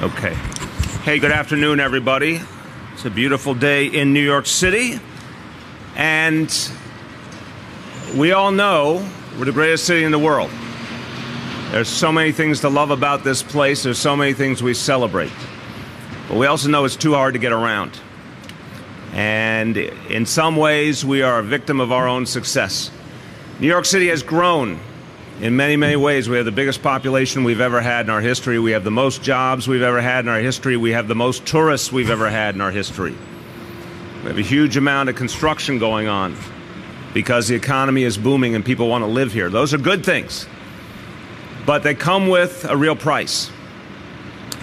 Okay. Hey, good afternoon, everybody. It's a beautiful day in New York City. And we all know we're the greatest city in the world. There's so many things to love about this place. There's so many things we celebrate. But we also know it's too hard to get around. And in some ways, we are a victim of our own success. New York City has grown in many, many ways. We have the biggest population we've ever had in our history. We have the most jobs we've ever had in our history. We have the most tourists we've ever had in our history. We have a huge amount of construction going on because the economy is booming and people want to live here. Those are good things, but they come with a real price.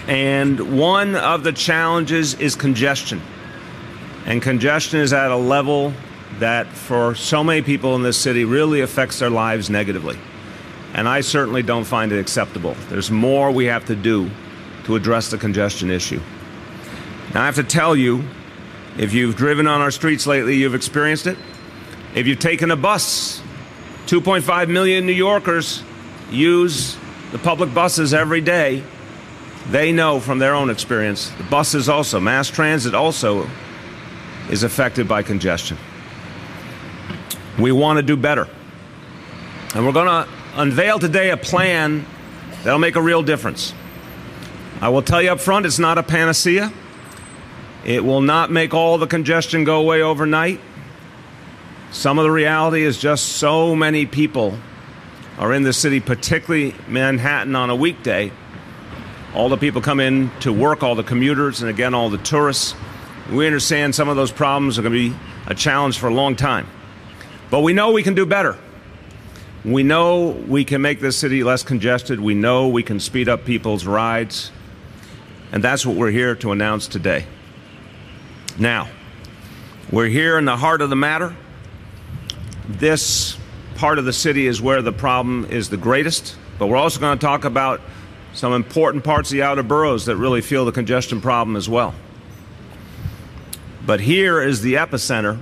And one of the challenges is congestion. And congestion is at a level that for so many people in this city really affects their lives negatively. And I certainly don't find it acceptable. There's more we have to do to address the congestion issue. Now, I have to tell you, if you've driven on our streets lately, you've experienced it. If you've taken a bus, 2.5 million New Yorkers use the public buses every day. They know from their own experience, the buses also, mass transit also is affected by congestion. We want to do better. And we're going to unveil today a plan that'll make a real difference. I will tell you up front, it's not a panacea. It will not make all the congestion go away overnight. Some of the reality is just so many people are in the city, particularly Manhattan on a weekday. All the people come in to work, all the commuters, and again, all the tourists. We understand some of those problems are going to be a challenge for a long time. But we know we can do better. We know we can make this city less congested. We know we can speed up people's rides. And that's what we're here to announce today. Now, we're here in the heart of the matter. This part of the city is where the problem is the greatest. But we're also going to talk about some important parts of the outer boroughs that really feel the congestion problem as well. But here is the epicenter.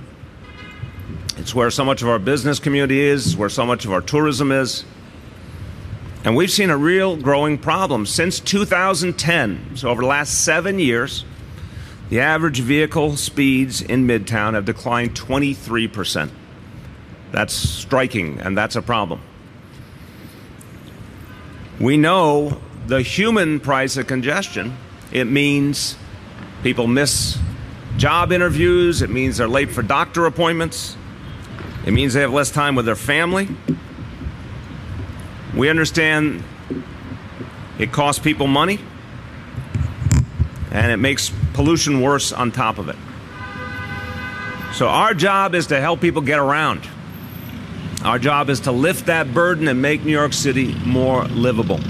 It's where so much of our business community is, where so much of our tourism is. And we've seen a real growing problem. Since 2010, so over the last 7 years, the average vehicle speeds in Midtown have declined 23%. That's striking, and that's a problem. We know the human price of congestion. It means people miss job interviews. It means they're late for doctor appointments. It means they have less time with their family. We understand it costs people money, and it makes pollution worse on top of it. So our job is to help people get around. Our job is to lift that burden and make New York City more livable.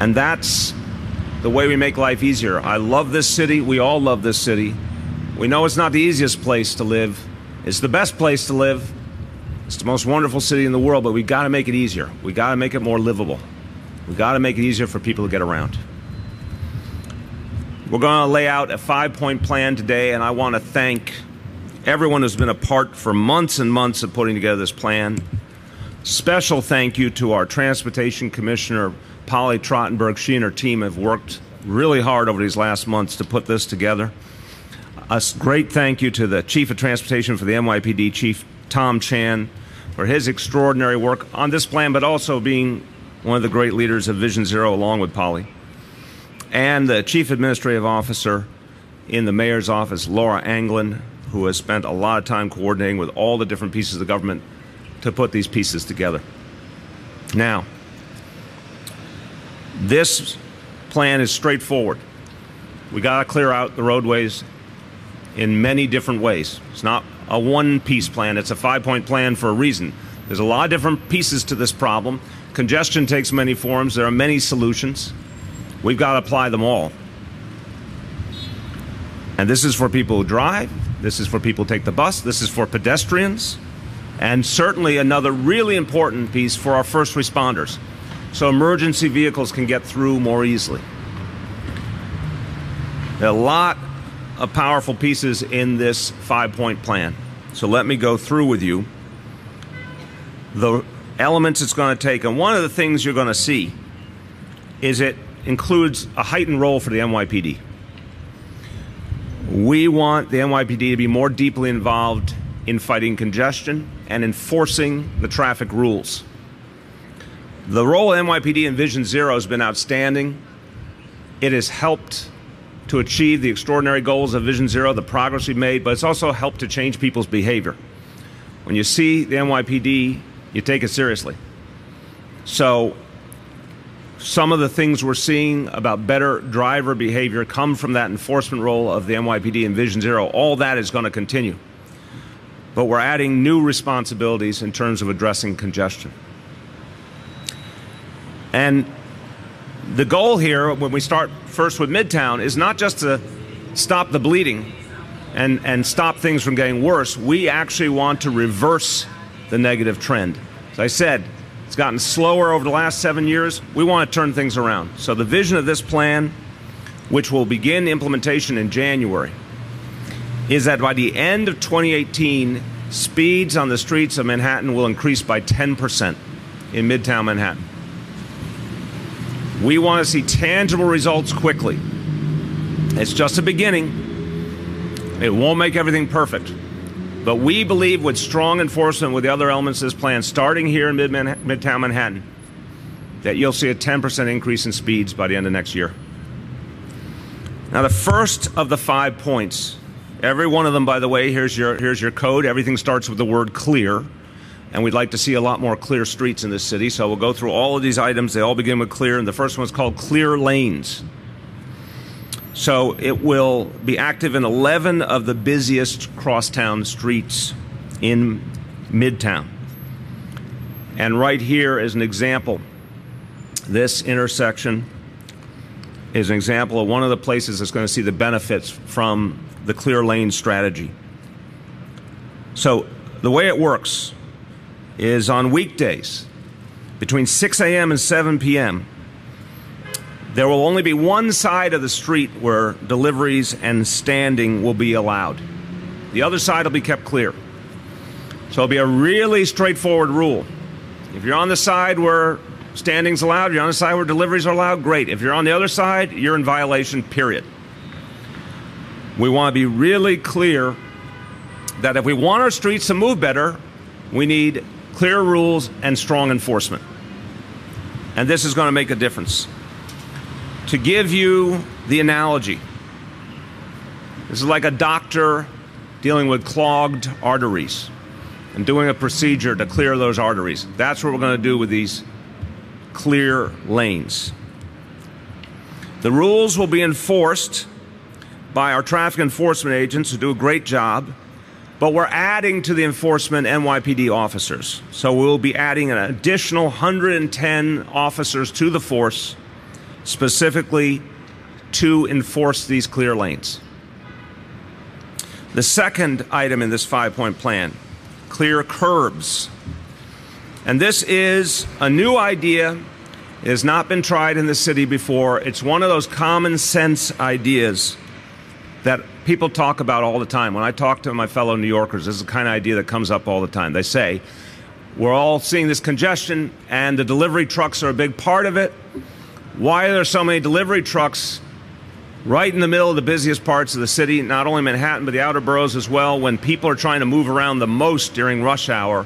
And that's the way we make life easier. I love this city. We all love this city. We know it's not the easiest place to live. It's the best place to live. It's the most wonderful city in the world, but we've got to make it easier. We've got to make it more livable. We've got to make it easier for people to get around. We're going to lay out a 5-point plan today, and I want to thank everyone who's been a part for months and months of putting together this plan. Special thank you to our Transportation Commissioner, Polly Trottenberg. She and her team have worked really hard over these last months to put this together. A great thank you to the Chief of Transportation for the NYPD, Chief Tom Chan, for his extraordinary work on this plan, but also being one of the great leaders of Vision Zero along with Polly. And the Chief Administrative Officer in the Mayor's office, Laura Anglin, who has spent a lot of time coordinating with all the different pieces of the government to put these pieces together. Now, this plan is straightforward. We got to clear out the roadways in many different ways. It's not a one-piece plan. It's a 5-point plan for a reason. There's a lot of different pieces to this problem. Congestion takes many forms. There are many solutions. We've got to apply them all. And this is for people who drive. This is for people who take the bus. This is for pedestrians. And certainly another really important piece for our first responders, so emergency vehicles can get through more easily. There are a lot of powerful pieces in this 5-point plan. So let me go through with you elements it's going to take. And one of the things you're going to see is it includes a heightened role for the NYPD. We want the NYPD to be more deeply involved in fighting congestion and enforcing the traffic rules. The role of NYPD in Vision Zero has been outstanding. It has helped to achieve the extraordinary goals of Vision Zero, the progress we've made, but it's also helped to change people's behavior. When you see the NYPD, you take it seriously. So some of the things we're seeing about better driver behavior come from that enforcement role of the NYPD in Vision Zero. All that is going to continue. But we're adding new responsibilities in terms of addressing congestion. And the goal here, when we start first with Midtown, is not just to stop the bleeding and stop things from getting worse. We actually want to reverse the negative trend. As I said, it's gotten slower over the last 7 years. We want to turn things around. So the vision of this plan, which will begin implementation in January, is that by the end of 2018, speeds on the streets of Manhattan will increase by 10% in Midtown Manhattan. We want to see tangible results quickly. It's just a beginning. It won't make everything perfect. But we believe with strong enforcement with the other elements of this plan, starting here in Midtown Manhattan, that you'll see a 10% increase in speeds by the end of next year. Now, the first of the 5 points, every one of them, by the way, here's your code. Everything starts with the word clear. And we'd like to see a lot more clear streets in this city. So we'll go through all of these items. They all begin with clear. And the first one is called clear lanes. So it will be active in 11 of the busiest crosstown streets in Midtown. And right here is an example. This intersection is an example of one of the places that's going to see the benefits from the clear lane strategy. So the way it works is on weekdays between 6 a.m. and 7 p.m. there will only be one side of the street where deliveries and standing will be allowed. The other side will be kept clear. So it'll be a really straightforward rule. If you're on the side where standing's allowed, you're on the side where deliveries are allowed, great. If you're on the other side, you're in violation, period. We want to be really clear that if we want our streets to move better, we need clear rules and strong enforcement. And this is going to make a difference. To give you the analogy, this is like a doctor dealing with clogged arteries and doing a procedure to clear those arteries. That's what we're going to do with these clear lanes. The rules will be enforced by our traffic enforcement agents who do a great job. But we're adding to the enforcement NYPD officers. So we'll be adding an additional 110 officers to the force specifically to enforce these clear lanes. The second item in this 5-point plan, clear curbs. And this is a new idea. It has not been tried in the city before. It's one of those common sense ideas that people talk about all the time. When I talk to my fellow New Yorkers, this is the kind of idea that comes up all the time. They say, we're all seeing this congestion and the delivery trucks are a big part of it. Why are there so many delivery trucks right in the middle of the busiest parts of the city, not only Manhattan, but the outer boroughs as well, when people are trying to move around the most during rush hour?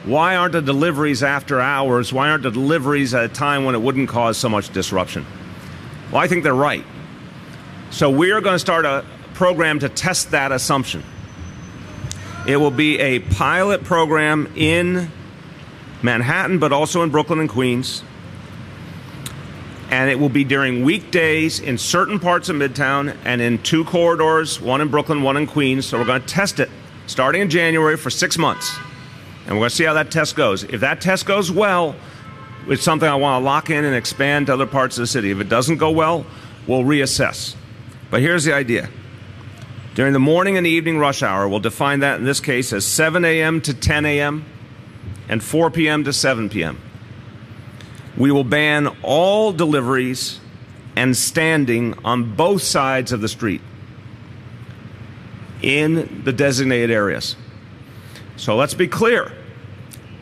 Why aren't the deliveries after hours? Why aren't the deliveries at a time when it wouldn't cause so much disruption? Well, I think they're right. So we're going to start a program to test that assumption. It will be a pilot program in Manhattan, but also in Brooklyn and Queens. And it will be during weekdays in certain parts of Midtown and in 2 corridors, one in Brooklyn, one in Queens. So we're going to test it starting in January for 6 months. And we're going to see how that test goes. If that test goes well, it's something I want to lock in and expand to other parts of the city. If it doesn't go well, we'll reassess. But here's the idea. During the morning and evening rush hour, we'll define that in this case as 7 a.m. to 10 a.m. and 4 p.m. to 7 p.m. We will ban all deliveries and standing on both sides of the street in the designated areas. So let's be clear.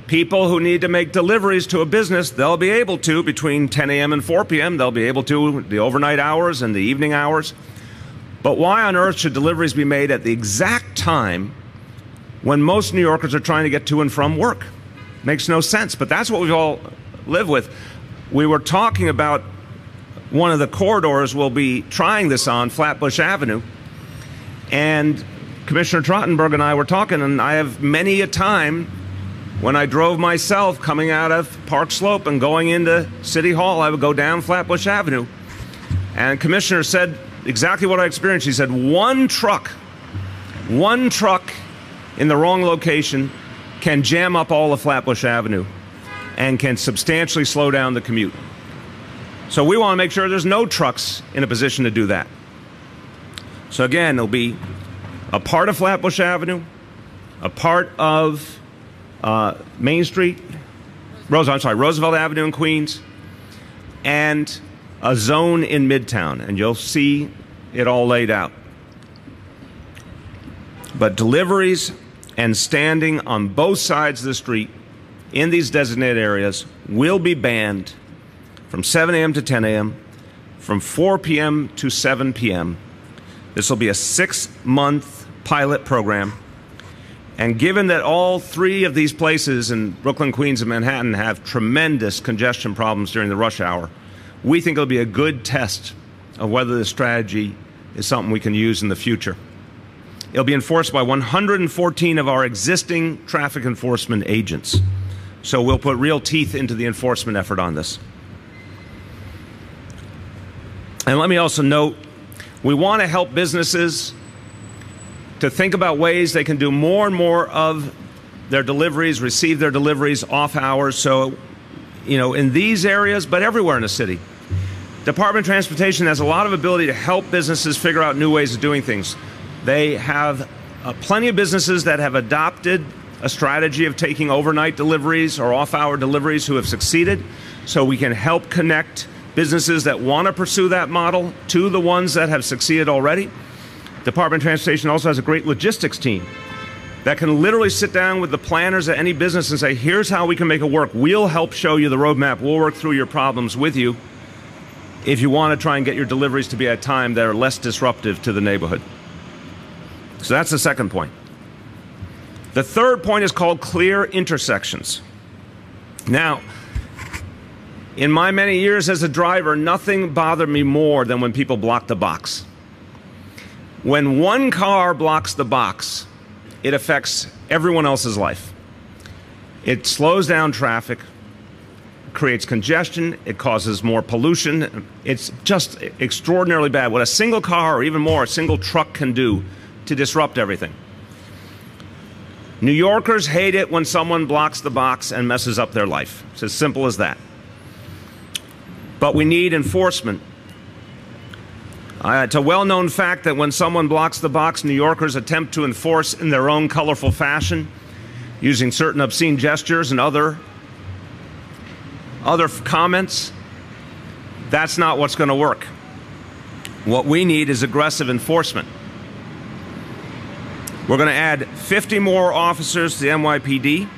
People who need to make deliveries to a business, they'll be able to between 10 a.m. and 4 p.m. They'll be able to the overnight hours and the evening hours. But why on earth should deliveries be made at the exact time when most New Yorkers are trying to get to and from work? Makes no sense, but that's what we all live with. We were talking about one of the corridors we'll be trying this on, Flatbush Avenue, and Commissioner Trottenberg and I were talking, and I have many a time when I drove myself coming out of Park Slope and going into City Hall, I would go down Flatbush Avenue, and Commissioner said exactly what I experienced. He said one truck in the wrong location can jam up all of Flatbush Avenue and can substantially slow down the commute. So we want to make sure there's no trucks in a position to do that. So again, it'll be a part of Flatbush Avenue, a part of Main Street, Roosevelt Avenue in Queens, and a zone in Midtown, and you'll see it all laid out. But deliveries and standing on both sides of the street in these designated areas will be banned from 7 a.m. to 10 a.m., from 4 p.m. to 7 p.m. This will be a 6-month pilot program. And given that all three of these places in Brooklyn, Queens, and Manhattan have tremendous congestion problems during the rush hour, we think it'll be a good test of whether this strategy is something we can use in the future. It'll be enforced by 114 of our existing traffic enforcement agents. So we'll put real teeth into the enforcement effort on this. And let me also note, we want to help businesses to think about ways they can do more and more of their deliveries, receive their deliveries off hours. So, in these areas, but everywhere in the city, Department of Transportation has a lot of ability to help businesses figure out new ways of doing things. They have plenty of businesses that have adopted a strategy of taking overnight deliveries or off-hour deliveries who have succeeded, so we can help connect businesses that want to pursue that model to the ones that have succeeded already. Department of Transportation also has a great logistics team that can literally sit down with the planners at any business and say, here's how we can make it work. We'll help show you the roadmap. We'll work through your problems with you if you want to try and get your deliveries to be at a time that are less disruptive to the neighborhood. So that's the second point. The third point is called clear intersections. Now, in my many years as a driver, nothing bothered me more than when people block the box. When one car blocks the box, it affects everyone else's life. It slows down traffic, creates congestion, it causes more pollution. It's just extraordinarily bad. What a single car, or even more, a single truck can do to disrupt everything. New Yorkers hate it when someone blocks the box and messes up their life. It's as simple as that. But we need enforcement. It's a well-known fact that when someone blocks the box, New Yorkers attempt to enforce in their own colorful fashion, using certain obscene gestures and other comments. That's not what's going to work. What we need is aggressive enforcement. We're going to add 50 more officers to the NYPD,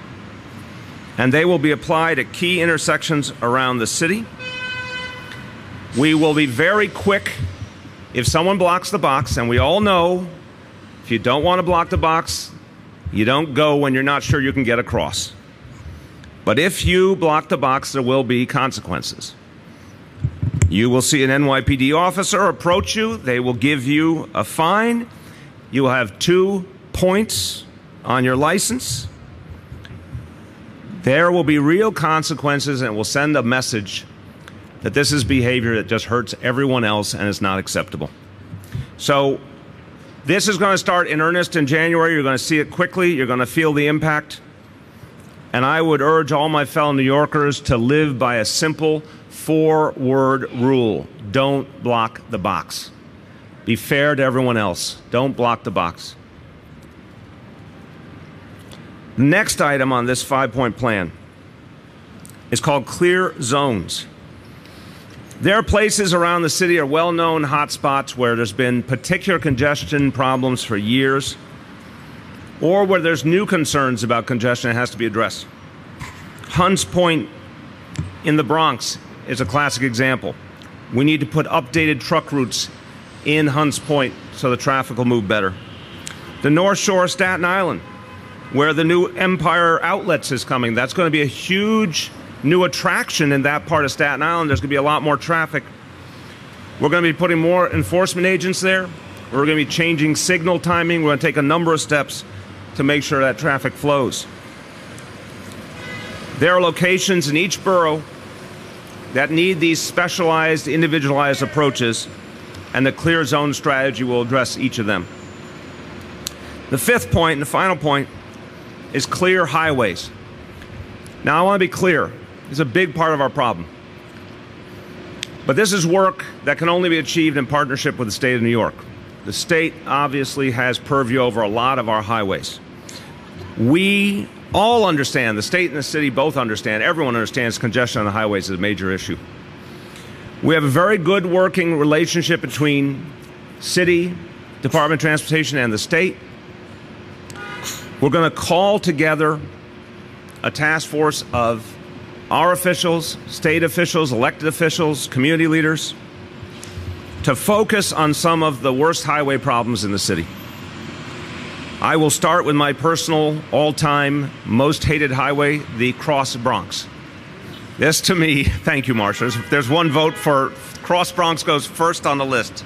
and they will be applied at key intersections around the city. We will be very quick if someone blocks the box, and we all know if you don't want to block the box, you don't go when you're not sure you can get across. But if you block the box, there will be consequences. You will see an NYPD officer approach you. They will give you a fine. You will have 2 points on your license. There will be real consequences, and it will send a message that this is behavior that just hurts everyone else and is not acceptable. So this is going to start in earnest in January. You're going to see it quickly. You're going to feel the impact. And I would urge all my fellow New Yorkers to live by a simple 4-word rule. Don't block the box. Be fair to everyone else. Don't block the box. The next item on this 5-point plan is called clear zones. There are places around the city, are well-known hotspots where there's been particular congestion problems for years, or where there's new concerns about congestion that has to be addressed. Hunts Point in the Bronx is a classic example. We need to put updated truck routes in Hunts Point so the traffic will move better. The North Shore of Staten Island, where the new Empire Outlets is coming, that's going to be a huge new attraction in that part of Staten Island. There's going to be a lot more traffic. We're going to be putting more enforcement agents there. We're going to be changing signal timing. We're going to take a number of steps to make sure that traffic flows. There are locations in each borough that need these specialized, individualized approaches, and the clear zone strategy will address each of them. The fifth point, and the final point, is clear highways. Now, I want to be clear. This is a big part of our problem. But this is work that can only be achieved in partnership with the state of New York. The state obviously has purview over a lot of our highways. We all understand, the state and the city both understand, everyone understands congestion on the highways is a major issue. We have a very good working relationship between city, Department of Transportation, and the state. We're going to call together a task force of our officials, state officials, elected officials, community leaders, to focus on some of the worst highway problems in the city. I will start with my personal, all-time, most hated highway, the Cross Bronx. This, to me, thank you, Marcia. There's one vote for Cross Bronx goes first on the list.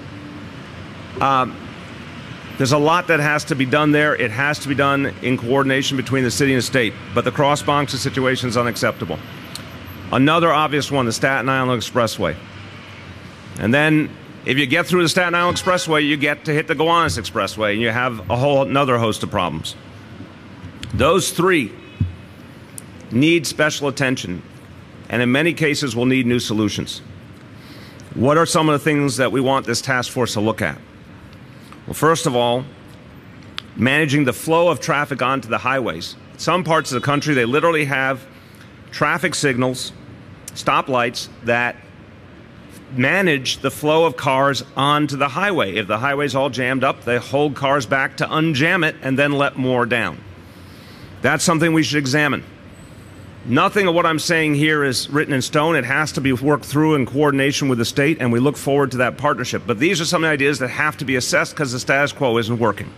There's a lot that has to be done there. It has to be done in coordination between the city and the state. But the Cross Bronx situation is unacceptable. Another obvious one, the Staten Island Expressway. And then, if you get through the Staten Island Expressway, you get to hit the Gowanus Expressway, and you have a whole another host of problems. Those three need special attention, and in many cases will need new solutions. What are some of the things that we want this task force to look at? Well, first of all, managing the flow of traffic onto the highways. Some parts of the country, they literally have traffic signals, stoplights, that manage the flow of cars onto the highway. If the highway's all jammed up, they hold cars back to unjam it and then let more down. That's something we should examine. Nothing of what I'm saying here is written in stone. It has to be worked through in coordination with the state, and we look forward to that partnership. But these are some ideas that have to be assessed because the status quo isn't working.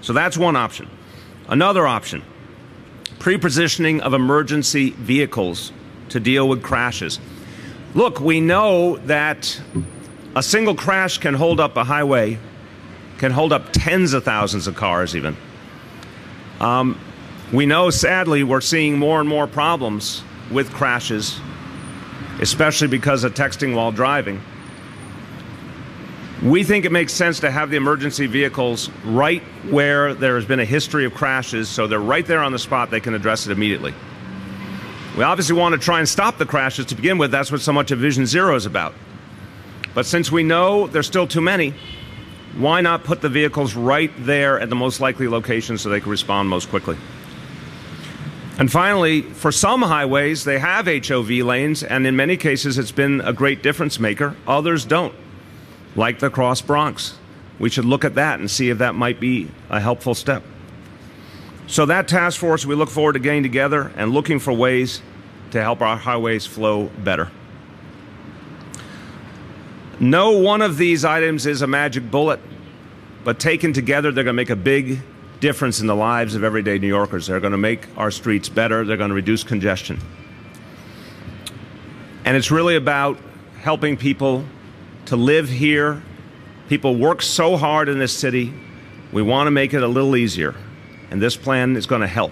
So that's one option. Another option, pre-positioning of emergency vehicles to deal with crashes. Look, we know that a single crash can hold up a highway, can hold up tens of thousands of cars even. We know, sadly, we're seeing more and more problems with crashes, especially because of texting while driving. We think it makes sense to have the emergency vehicles right where there has been a history of crashes, so they're right there on the spot, they can address it immediately. We obviously want to try and stop the crashes to begin with. That's what so much of Vision Zero is about. But since we know there's still too many, why not put the vehicles right there at the most likely location so they can respond most quickly? And finally, for some highways, they have HOV lanes, and in many cases it's been a great difference maker. Others don't, like the Cross Bronx. We should look at that and see if that might be a helpful step. So that task force, we look forward to getting together and looking for ways to help our highways flow better. No one of these items is a magic bullet, but taken together, they're going to make a big difference in the lives of everyday New Yorkers. They're going to make our streets better. They're going to reduce congestion. And it's really about helping people to live here. People work so hard in this city. We want to make it a little easier. And this plan is going to help.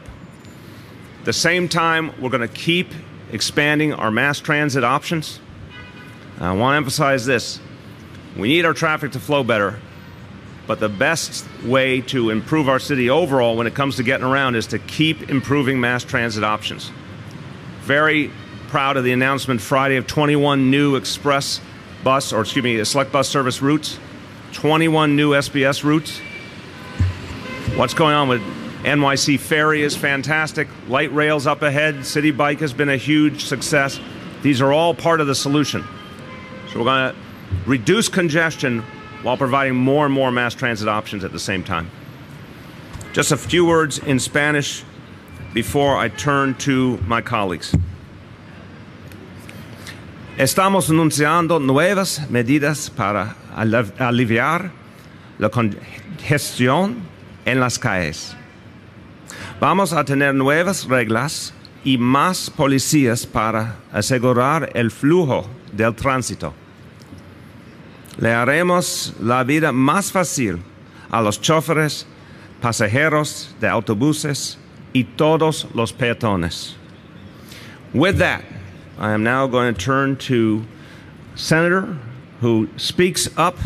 At the same time, we're going to keep expanding our mass transit options. I want to emphasize this. We need our traffic to flow better, but the best way to improve our city overall when it comes to getting around is to keep improving mass transit options. Very proud of the announcement Friday of 21 new select bus service routes, 21 new SBS routes. What's going on with NYC Ferry is fantastic. Light rails up ahead. City Bike has been a huge success. These are all part of the solution. So we're going to reduce congestion while providing more and more mass transit options at the same time. Just a few words in Spanish. before I turn to my colleagues. Estamos anunciando nuevas medidas para aliviar la congestión en las calles. Vamos a tener nuevas reglas y más policías para asegurar el flujo del tránsito. Le haremos la vida más fácil a los choferes, pasajeros de autobuses y todos los peatones. With that, I am now going to turn to Senator who speaks up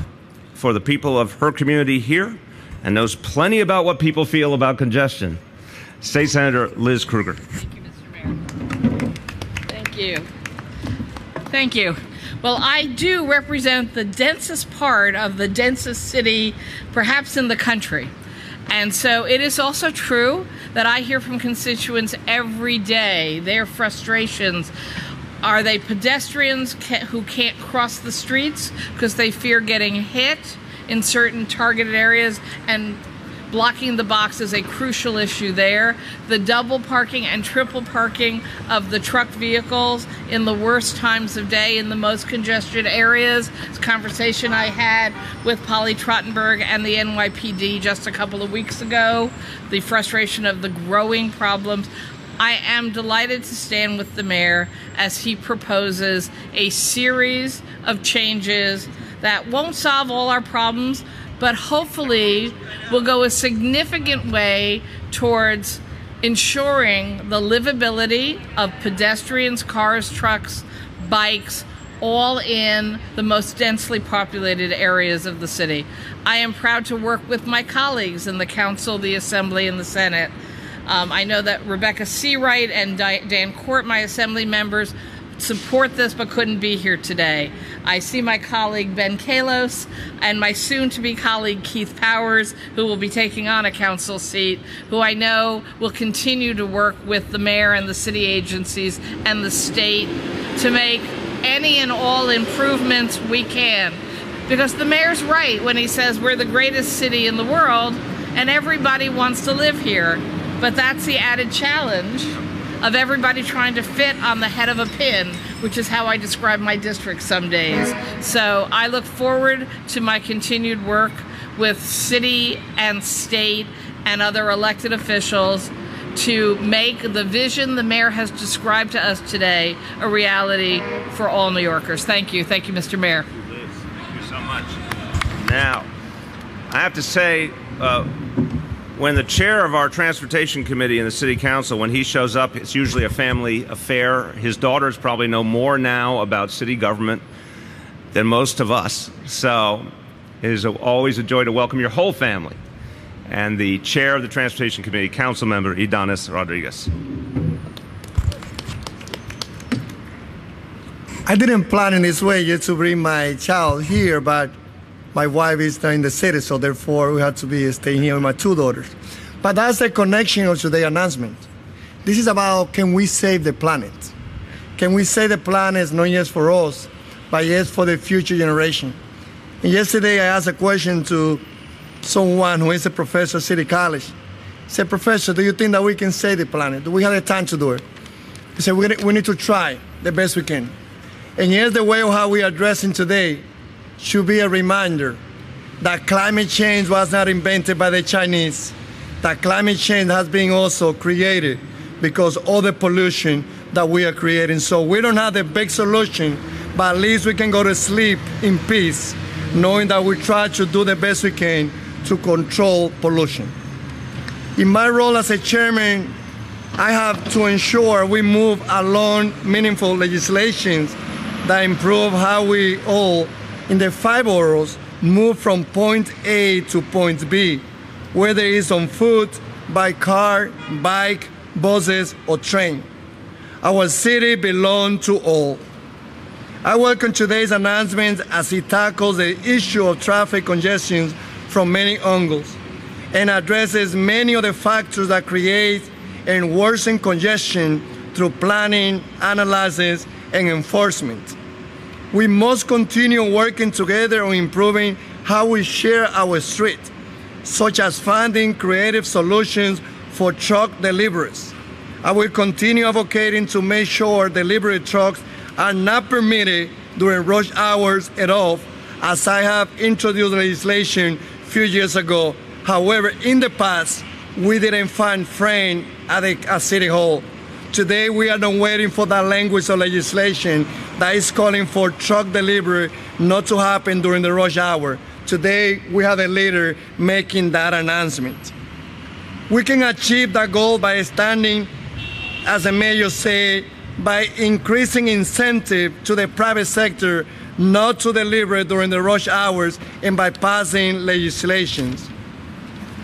for the people of her community here and knows plenty about what people feel about congestion. State Senator Liz Krueger. Thank you, Mr. Mayor. Thank you. Thank you. Well, I do represent the densest part of the densest city, perhaps in the country. And so it is also true that I hear from constituents every day, their frustrations. Are they pedestrians who can't cross the streets because they fear getting hit in certain targeted areas, and blocking the box is a crucial issue there. The double parking and triple parking of the truck vehicles in the worst times of day in the most congested areas. It's a conversation I had with Polly Trottenberg and the NYPD just a couple of weeks ago. The frustration of the growing problems. I am delighted to stand with the mayor as he proposes a series of changes that won't solve all our problems, but hopefully will go a significant way towards ensuring the livability of pedestrians, cars, trucks, bikes, all in the most densely populated areas of the city. I am proud to work with my colleagues in the Council, the Assembly, and the Senate. I know that Rebecca Seawright and Dan Court, my Assembly members, support this but couldn't be here today. I see my colleague Ben Kalos and my soon-to-be colleague Keith Powers, who will be taking on a council seat, who I know will continue to work with the mayor and the city agencies and the state to make any and all improvements we can. Because the mayor's right when he says we're the greatest city in the world and everybody wants to live here. But that's the added challenge of everybody trying to fit on the head of a pin, which is how I describe my district some days. So I look forward to my continued work with city and state and other elected officials to make the vision the mayor has described to us today a reality for all New Yorkers. Thank you. Thank you, Mr. Mayor. Thank you so much. Now, I have to say, when the chair of our transportation committee in the city council, when he shows up, it's usually a family affair. His daughters probably know more now about city government than most of us. So it is always a joy to welcome your whole family. And the chair of the transportation committee, council member Ydanis Rodriguez. I didn't plan in this way yet to bring my child here, but my wife is in the city, so therefore we had to be staying here with my two daughters. But that's the connection of today's announcement. This is about, can we save the planet? Can we save the planet not just for us, but yes for the future generation? And yesterday I asked a question to someone who is a professor at City College. I said, Professor, do you think that we can save the planet? Do we have the time to do it? He said, we need to try the best we can. And here's the way of how we are addressing today should be a reminder that climate change was not invented by the Chinese, that climate change has been also created because of the pollution that we are creating. So we don't have the big solution, but at least we can go to sleep in peace, knowing that we try to do the best we can to control pollution. In my role as a chairman, I have to ensure we move along meaningful legislations that improve how we all in the 5 boroughs move from point A to point B, whether it's on foot, by car, bike, buses, or train. Our city belongs to all. I welcome today's announcement as it tackles the issue of traffic congestion from many angles and addresses many of the factors that create and worsen congestion through planning, analysis, and enforcement. We must continue working together on improving how we share our street, such as finding creative solutions for truck deliveries, I will continue advocating to make sure delivery trucks are not permitted during rush hours at all, as I have introduced legislation a few years ago. However, in the past, we didn't find frame at City Hall. Today, we are not waiting for that language of legislation that is calling for truck delivery not to happen during the rush hour. Today, we have a leader making that announcement. We can achieve that goal by standing, as the mayor said, by increasing incentive to the private sector not to deliver during the rush hours and by passing legislations.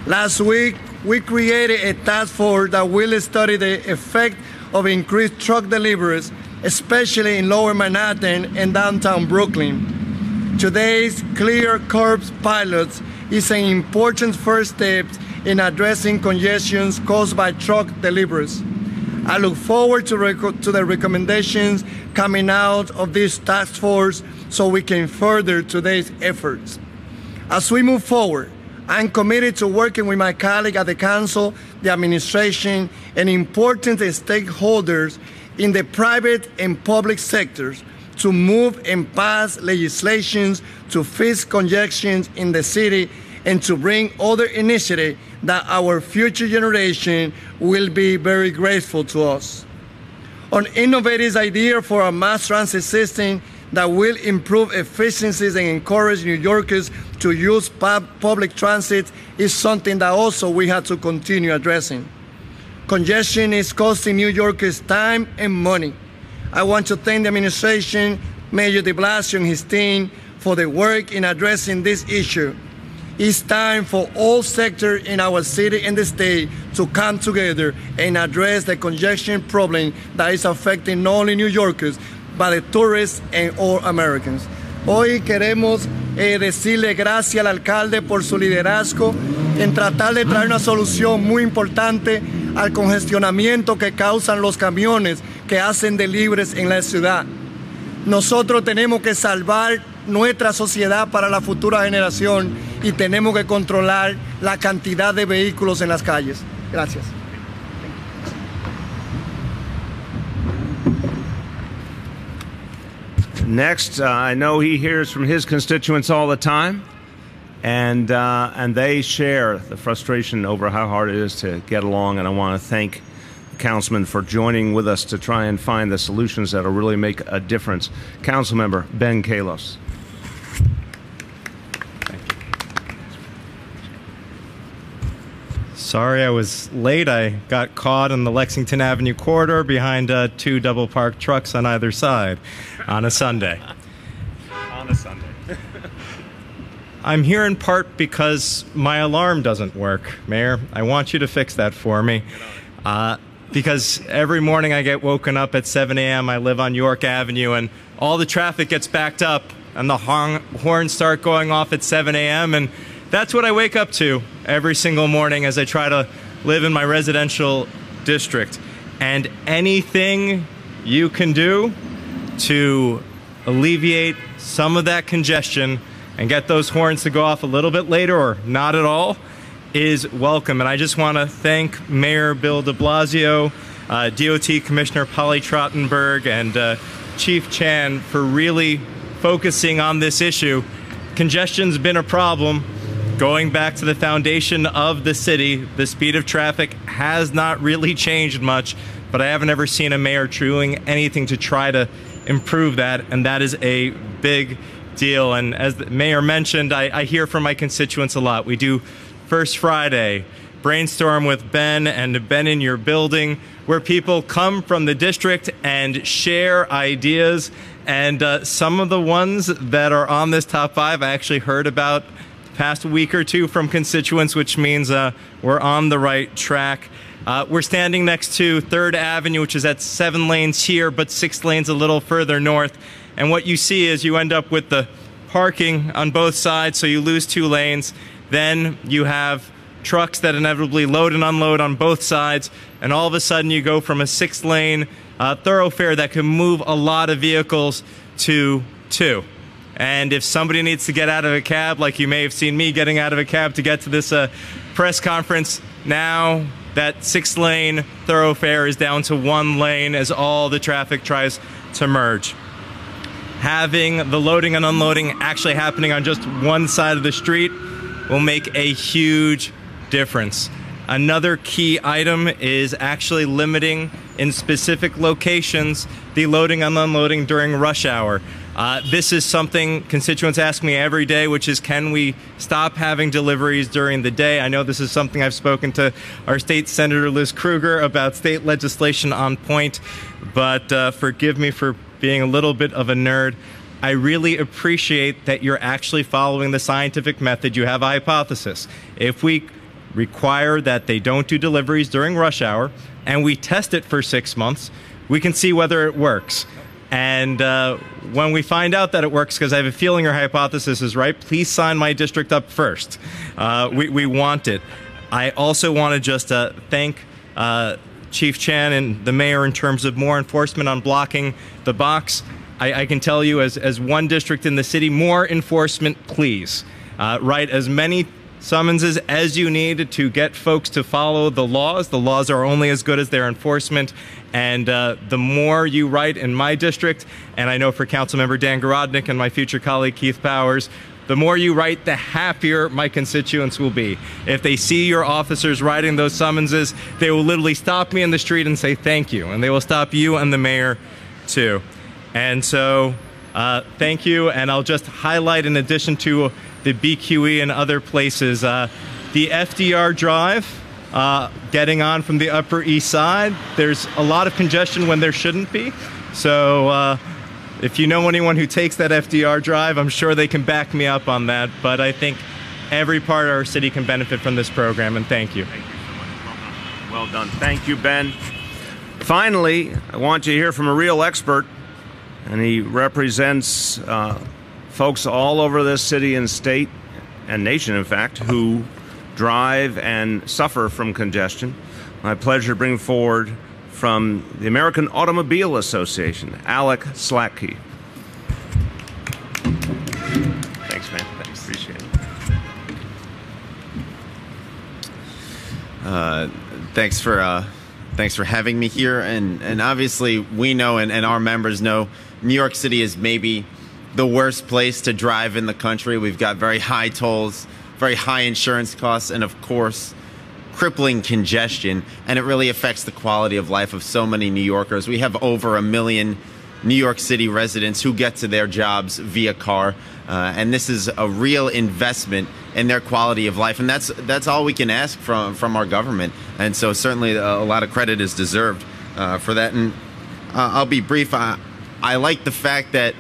Last week, we created a task force that will study the effect of increased truck deliveries, especially in Lower Manhattan and downtown Brooklyn. Today's Clear Curbs pilot is an important first step in addressing congestions caused by truck deliveries. I look forward to the recommendations coming out of this task force so we can further today's efforts. As we move forward, I'm committed to working with my colleagues at the Council, the administration, and important stakeholders in the private and public sectors to move and pass legislations to fix congestions in the city and to bring other initiatives that our future generation will be very grateful to us. An innovative idea for a mass transit system that will improve efficiencies and encourage New Yorkers to use public transit is something that also we have to continue addressing. Congestion is costing New Yorkers time and money. I want to thank the administration, Mayor de Blasio and his team for the work in addressing this issue. It's time for all sectors in our city and the state to come together and address the congestion problem that is affecting not only New Yorkers, but the tourists and all Americans. Hoy queremos decirle gracias al alcalde por su liderazgo en tratar de traer una solución muy importante al congestionamiento que causan los camiones que hacen deliveries en la ciudad. Nosotros tenemos que salvar nuestra sociedad para la futura generación y tenemos que controlar la cantidad de vehículos en las calles. Gracias. Next, I know he hears from his constituents all the time, and they share the frustration over how hard it is to get along, and I want to thank the councilman for joining with us to try and find the solutions that will really make a difference. Councilmember Ben Kalos. Sorry I was late. I got caught in the Lexington Avenue corridor behind two double-parked trucks on either side on a Sunday. I'm here in part because my alarm doesn't work, Mayor. I want you to fix that for me. Because every morning I get woken up at 7 a.m. I live on York Avenue, and all the traffic gets backed up, and the horns start going off at 7 a.m., and that's what I wake up to every single morning as I try to live in my residential district. And anything you can do to alleviate some of that congestion and get those horns to go off a little bit later or not at all is welcome. And I just want to thank Mayor Bill de Blasio, DOT Commissioner Polly Trottenberg, and Chief Chan for really focusing on this issue. Congestion's been a problem. Going back to the foundation of the city, the speed of traffic has not really changed much, but I haven't ever seen a mayor doing anything to try to improve that, and that is a big deal. And as the mayor mentioned, I hear from my constituents a lot. We do First Friday, brainstorm with Ben and Ben in Your Building, where people come from the district and share ideas. And some of the ones that are on this top 5 I actually heard about past week or two from constituents, which means we're on the right track. We're standing next to 3rd Avenue, which is at 7 lanes here, but 6 lanes a little further north. And what you see is you end up with the parking on both sides, so you lose 2 lanes. Then you have trucks that inevitably load and unload on both sides, and all of a sudden you go from a 6-lane thoroughfare that can move a lot of vehicles to 2. And if somebody needs to get out of a cab, like you may have seen me getting out of a cab to get to this press conference, now that 6-lane thoroughfare is down to 1 lane as all the traffic tries to merge. Having the loading and unloading actually happening on just one side of the street will make a huge difference. Another key item is actually limiting in specific locations the loading and unloading during rush hour. This is something constituents ask me every day, which is, can we stop having deliveries during the day? I know this is something I've spoken to our state senator, Liz Krueger, about state legislation on point, but forgive me for being a little bit of a nerd. I really appreciate that you're actually following the scientific method. You have a hypothesis. If we require that they don't do deliveries during rush hour and we test it for 6 months, we can see whether it works. And when we find out that it works, because I have a feeling your hypothesis is right, please sign my district up first. We want it. I also want to just thank Chief Chan and the mayor in terms of more enforcement on blocking the box. I can tell you, as one district in the city, more enforcement, please. Write as many summonses as you need to get folks to follow the laws. The laws are only as good as their enforcement. And the more you write in my district, and I know for Councilmember Dan Garodnick and my future colleague Keith Powers, the more you write, the happier my constituents will be. If they see your officers writing those summonses, they will literally stop me in the street and say thank you. And they will stop you and the mayor too. And so thank you. And I'll just highlight, in addition to the BQE and other places, the Fdr Drive, getting on from the Upper East Side. There's a lot of congestion when there shouldn't be. So if you know anyone who takes that Fdr Drive, I'm sure they can back me up on that. But I think every part of our city can benefit from this program, and thank you. Thank you so much. Well done. Thank you, Ben. Finally, I want you to hear from a real expert, and he represents folks all over this city and state and nation, in fact, who drive and suffer from congestion. My pleasure to bring forward from the American Automobile Association, Alec Slatke. Thanks, man. Thanks. Appreciate it. Thanks for having me here. And obviously, we know and our members know New York City is maybe the worst place to drive in the country. We've got very high tolls, very high insurance costs, and of course, crippling congestion, and it really affects the quality of life of so many New Yorkers. We have over 1 million New York City residents who get to their jobs via car, and this is a real investment in their quality of life, and that's all we can ask from our government. And so certainly a lot of credit is deserved for that. And I'll be brief. I like the fact that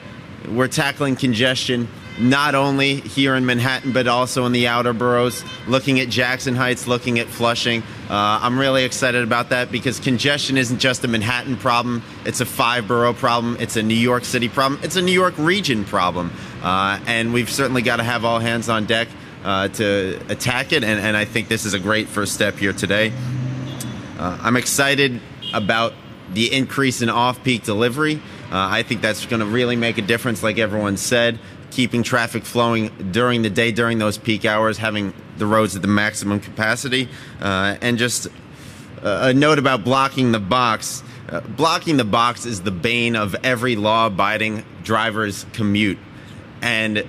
we're tackling congestion not only here in Manhattan, but also in the outer boroughs, looking at Jackson Heights, looking at Flushing. I'm really excited about that because congestion isn't just a Manhattan problem. It's a 5-borough problem. It's a New York City problem. It's a New York region problem. And we've certainly got to have all hands on deck to attack it. And I think this is a great first step here today. I'm excited about the increase in off-peak delivery. I think that's going to really make a difference, like everyone said. Keeping traffic flowing during the day, during those peak hours, having the roads at the maximum capacity. And just a note about blocking the box. Blocking the box is the bane of every law-abiding driver's commute. And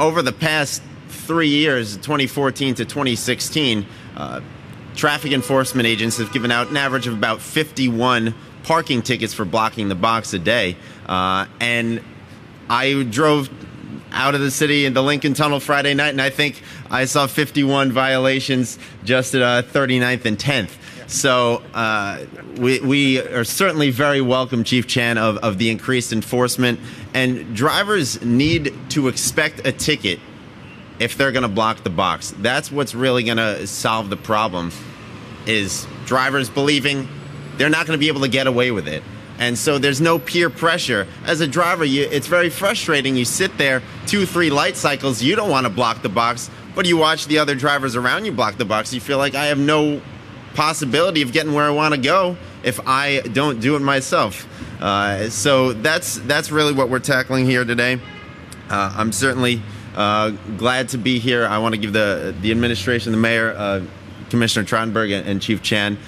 over the past 3 years, 2014 to 2016, traffic enforcement agents have given out an average of about 51 parking tickets for blocking the box a day. And I drove out of the city into Lincoln Tunnel Friday night, and I think I saw 51 violations just at 39th and 10th. So we are certainly very welcome, Chief Chan, of the increased enforcement. And drivers need to expect a ticket if they're going to block the box. That's what's really going to solve the problem, is drivers believing they're not going to be able to get away with it. And so there's no peer pressure. As a driver, it's very frustrating. You sit there 2-3 light cycles, you don't want to block the box, but you watch the other drivers around you block the box. You feel like I have no possibility of getting where I want to go if I don't do it myself. So that's really what we're tackling here today. I'm certainly glad to be here. I want to give the administration, the mayor, Commissioner Trottenberg and Chief Chan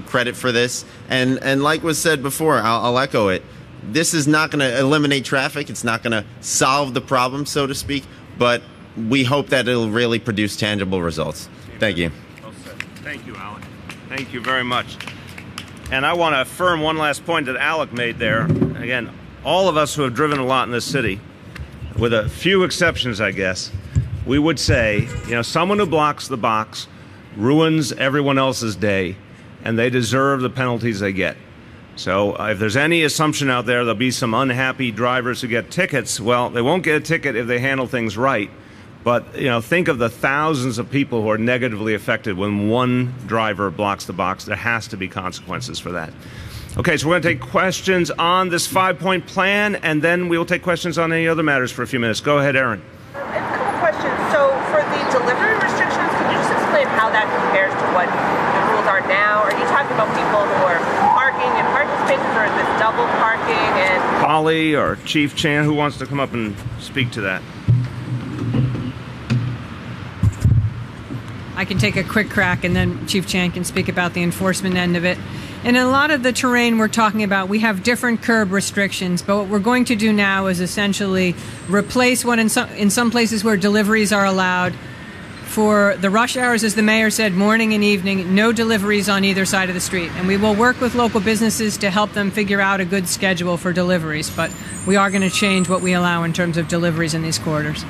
credit for this. And like was said before, I'll echo it. This is not going to eliminate traffic. It's not going to solve the problem, so to speak, but we hope that it'll really produce tangible results. Thank you. Well said. Thank you, Alec. Thank you very much. And I want to affirm one last point that Alec made there. Again, all of us who have driven a lot in this city, with a few exceptions, I guess, we would say, someone who blocks the box ruins everyone else's day, and they deserve the penalties they get. So if there's any assumption out there there'll be some unhappy drivers who get tickets, well, they won't get a ticket if they handle things right. But, think of the thousands of people who are negatively affected when one driver blocks the box. There has to be consequences for that. Okay, so we're going to take questions on this 5-point plan, and then we will take questions on any other matters for a few minutes. Go ahead, Aaron. I have a couple questions. So for the delivery restrictions, can you just explain how that compares to what the rules are now? Are you talking about people who are parking in parking spaces, or is this double parking? And Polly or Chief Chan, who wants to come up and speak to that? I can take a quick crack, and then Chief Chan can speak about the enforcement end of it. And in a lot of the terrain we're talking about, we have different curb restrictions, but what we're going to do now is essentially replace one in some places where deliveries are allowed. For the rush hours, as the mayor said, morning and evening, no deliveries on either side of the street. And we will work with local businesses to help them figure out a good schedule for deliveries, but we are going to change what we allow in terms of deliveries in these corridors.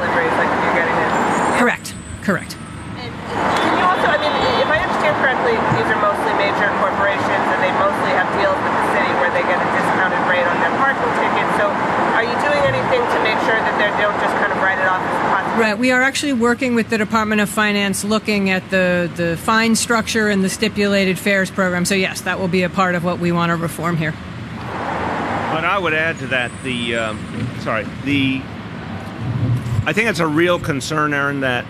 deliveries, like if you're getting it. Correct. And can you also, if I understand correctly, these are mostly major corporations and they mostly have deals with the city where they get a discounted rate on their parking tickets. So are you doing anything to make sure that they don't just kind of write it off as a possibility? Right. We are actually working with the Department of Finance looking at the fine structure and the stipulated fares program. So yes, that will be a part of what we want to reform here. But I would add to that I think it's a real concern, Aaron, that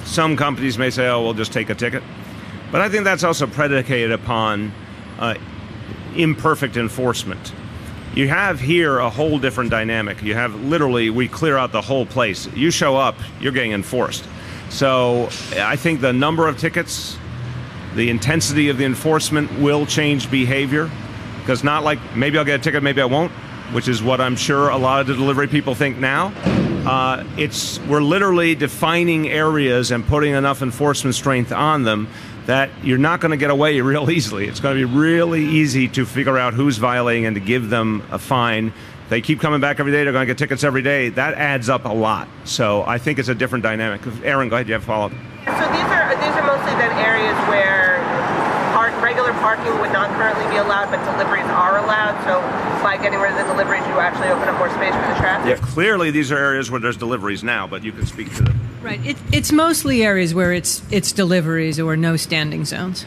some companies may say, oh, we'll just take a ticket. But I think that's also predicated upon imperfect enforcement. You have here a whole different dynamic. You have literally, we clear out the whole place. You show up, you're getting enforced. So I think the number of tickets, the intensity of the enforcement will change behavior. Because not like, maybe I'll get a ticket, maybe I won't, which is what I'm sure a lot of the delivery people think now. We're literally defining areas and putting enough enforcement strength on them that you're not going to get away real easily. It's going to be really easy to figure out who's violating and to give them a fine. They keep coming back every day. They're going to get tickets every day. That adds up a lot. So I think it's a different dynamic. Aaron, go ahead. You have a follow-up. So these are mostly then areas where regular parking would not currently be allowed, but deliveries are allowed. So by getting rid of the deliveries, you actually open up more space for the traffic? Yeah, clearly these are areas where there's deliveries now, but you can speak to them. Right. It's mostly areas where it's deliveries or no standing zones.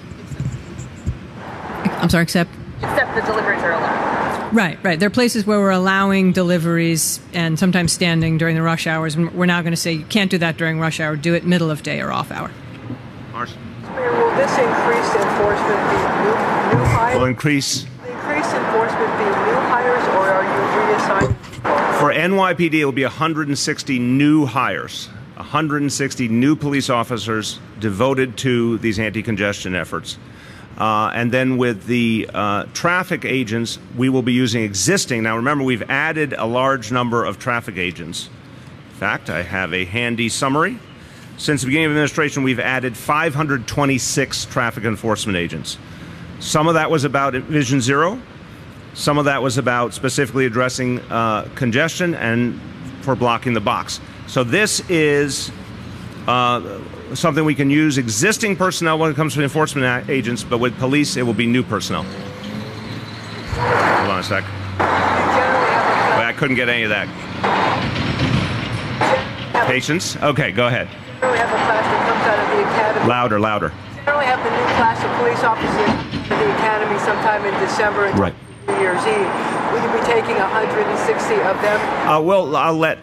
I'm sorry, except the deliveries are allowed. Right. There are places where we're allowing deliveries and sometimes standing during the rush hours. We're now going to say you can't do that during rush hour. Do it middle of day or off hour. Marcy? Will this increase enforcement be new hires? Will increase Enforcement be new hires, or are you reassigning? For NYPD, it will be 160 new hires, 160 new police officers devoted to these anti-congestion efforts. And then with the traffic agents, we will be using existing. Now, remember, we've added a large number of traffic agents. In fact, I have a handy summary. Since the beginning of administration, we've added 526 traffic enforcement agents. Some of that was about Vision Zero. Some of that was about specifically addressing congestion and for blocking the box. So this is something we can use existing personnel when it comes to enforcement agents, but with police, it will be new personnel. Hold on a sec. Wait, I couldn't get any of that. Patience? Okay, go ahead. We have a class that comes out of the academy. Louder. Generally have the new class of police officers at the academy sometime in December and Right. New Year's Eve. Will you be taking 160 of them? Well, I'll let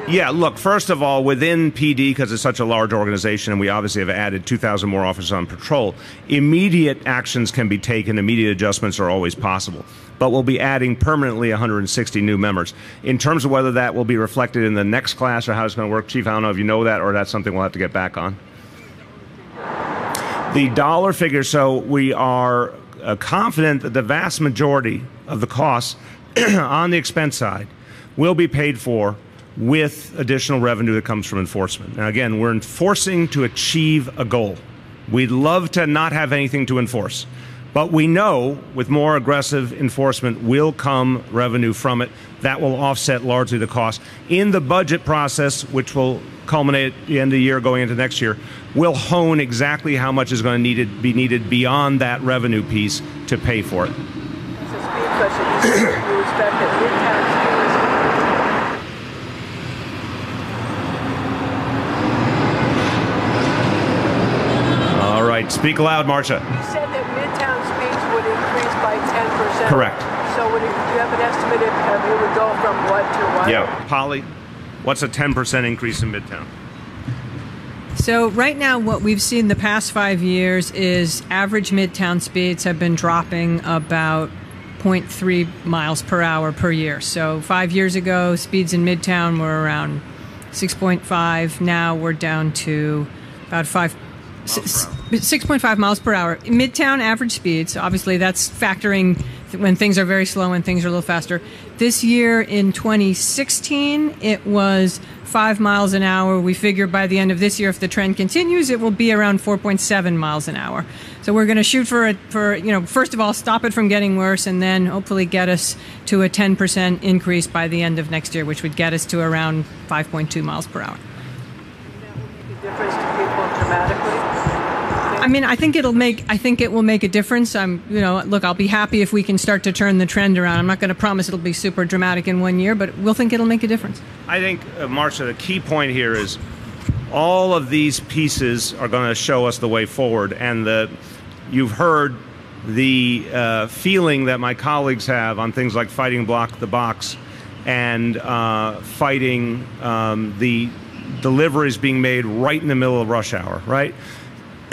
Yeah, look, first of all, within PD, because it's such a large organization, and we obviously have added 2,000 more officers on patrol, immediate actions can be taken, immediate adjustments are always possible. But we'll be adding permanently 160 new members. In terms of whether that will be reflected in the next class or how it's going to work, Chief, I don't know if you know that, or that's something we'll have to get back on. The dollar figure, so we are confident that the vast majority of the costs on the expense side will be paid for with additional revenue that comes from enforcement. Now, again, we're enforcing to achieve a goal. We'd love to not have anything to enforce, but we know with more aggressive enforcement will come revenue from it. That will offset largely the cost. In the budget process, which will culminate at the end of the year going into next year, we'll hone exactly how much is going to be needed beyond that revenue piece to pay for it. That's a speed question. You expect that Midtown All right, speak loud, Marcia. You said that Midtown speeds would increase by 10%. Correct. So do you have an estimate if it would go from what to what? Yeah, Polly, what's a 10% increase in Midtown? So right now what we've seen the past 5 years is average Midtown speeds have been dropping about 0.3 miles per hour per year. So 5 years ago, speeds in Midtown were around 6.5. Now we're down to about 6.5 miles per hour. Midtown average speeds, obviously that's factoring when things are very slow and things are a little faster. This year in 2016, it was 5 miles an hour. We figure by the end of this year, if the trend continues, it will be around 4.7 miles an hour. So we're going to shoot for first of all, stop it from getting worse, and then hopefully get us to a 10% increase by the end of next year, which would get us to around 5.2 miles per hour. That will make a difference to people dramatically. I mean, I think it will make a difference. Look, I'll be happy if we can start to turn the trend around. I'm not going to promise it'll be super dramatic in 1 year, but we'll think it'll make a difference. I think, Marcia, the key point here is all of these pieces are going to show us the way forward. And you've heard the feeling that my colleagues have on things like fighting Block the Box and fighting the deliveries being made right in the middle of rush hour, right?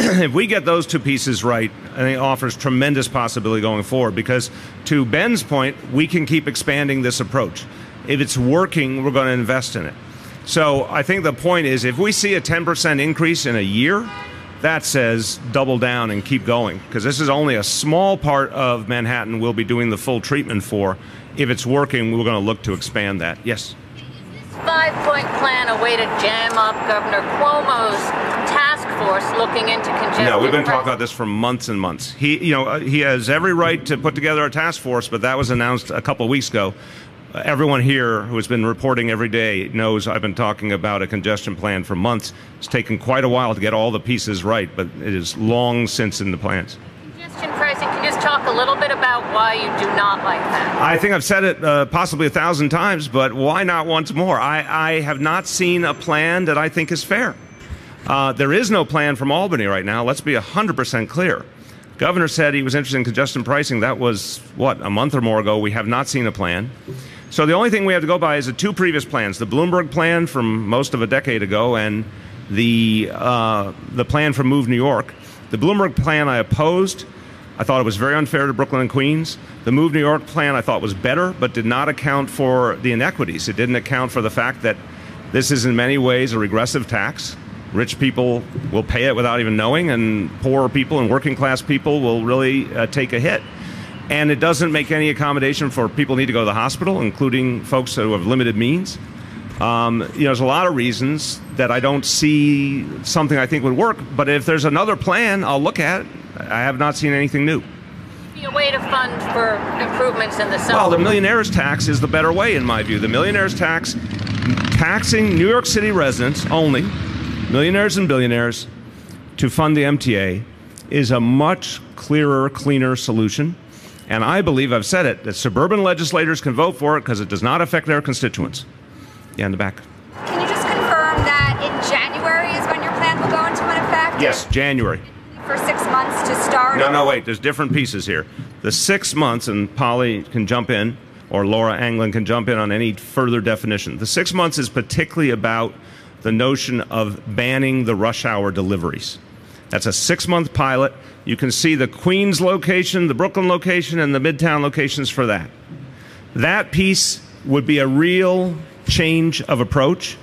If we get those two pieces right, I think it offers tremendous possibility going forward, because to Ben's point, we can keep expanding this approach. If it's working, we're going to invest in it. So I think the point is, if we see a 10% increase in a year, that says double down and keep going, because this is only a small part of Manhattan we'll be doing the full treatment for. If it's working, we're going to look to expand that. Yes? Five-point plan a way to jam up Governor Cuomo's task force looking into congestion? No, we've been talking about this for months and months. He has every right to put together a task force, but that was announced a couple of weeks ago. Everyone here who has been reporting every day knows I've been talking about a congestion plan for months. It's taken quite a while to get all the pieces right, but it is long since in the plans. Congestion pricing, can you just talk a little bit about why you do not like that? I think I've said it possibly 1,000 times, but why not once more? I have not seen a plan that I think is fair. There is no plan from Albany right now. Let's be 100% clear. Governor said he was interested in congestion pricing. That was, a month or more ago. We have not seen a plan. So the only thing we have to go by is the two previous plans, the Bloomberg plan from most of a decade ago and the plan from Move New York. The Bloomberg plan I opposed. I thought it was very unfair to Brooklyn and Queens. The Move New York plan I thought was better, but did not account for the inequities. It didn't account for the fact that this is in many ways a regressive tax. Rich people will pay it without even knowing, and poorer people and working class people will really take a hit. And it doesn't make any accommodation for people who need to go to the hospital, including folks who have limited means. There's a lot of reasons that I don't see something I think would work, but if there's another plan, I'll look at it. I have not seen anything new. Be a way to fund for improvements in the zone. Well, the millionaire's tax is the better way, in my view. The millionaire's tax, taxing New York City residents only, millionaires and billionaires, to fund the MTA, is a much clearer, cleaner solution. And I believe, I've said it, that suburban legislators can vote for it because it does not affect their constituents. Yeah, in the back. Can you just confirm that in January is when your plan will go into effect? Yes, January. For 6 months to start? No, wait, there's different pieces here. The 6 months, and Polly can jump in, or Laura Anglin can jump in on any further definition. The 6 months is particularly about the notion of banning the rush hour deliveries. That's a 6-month pilot. You can see the Queens location, the Brooklyn location, and the Midtown locations for that. That piece would be a real change of approach.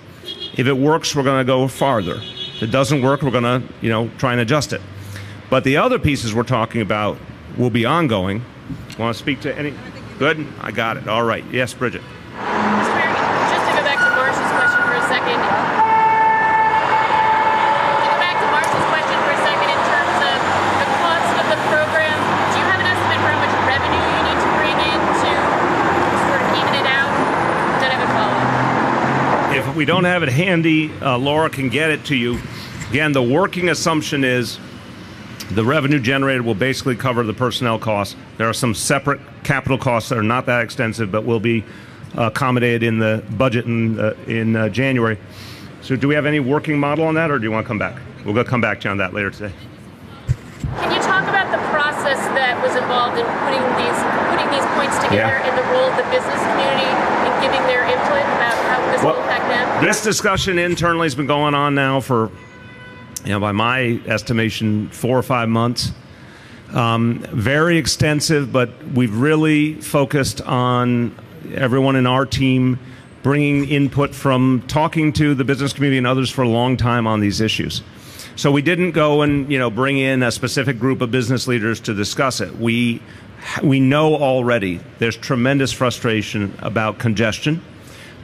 If it works, we're going to go farther. If it doesn't work, we're going to, try and adjust it. But the other pieces we're talking about will be ongoing. Want to speak to any? Good? I got it. All right. Yes, Bridget. Mr. Mayor, just to go back to Marshall's question for a second. In terms of the cost of the program, do you have an estimate for how much revenue you need to bring in to sort of even it out? Then I have a follow-up. If we don't have it handy, Laura can get it to you. Again, the working assumption is the revenue generated will basically cover the personnel costs. There are some separate capital costs that are not that extensive, but will be accommodated in the budget in January. So do we have any working model on that, or do you want to come back? We'll come back to you on that later today. Can you talk about the process that was involved in putting these points together and the role of the business community in giving their input about how this will impact them? This discussion internally has been going on now for, by my estimation, 4 or 5 months. Very extensive, but we've really focused on everyone in our team bringing input from talking to the business community and others for a long time on these issues. So we didn't go and bring in a specific group of business leaders to discuss it. We know already there's tremendous frustration about congestion.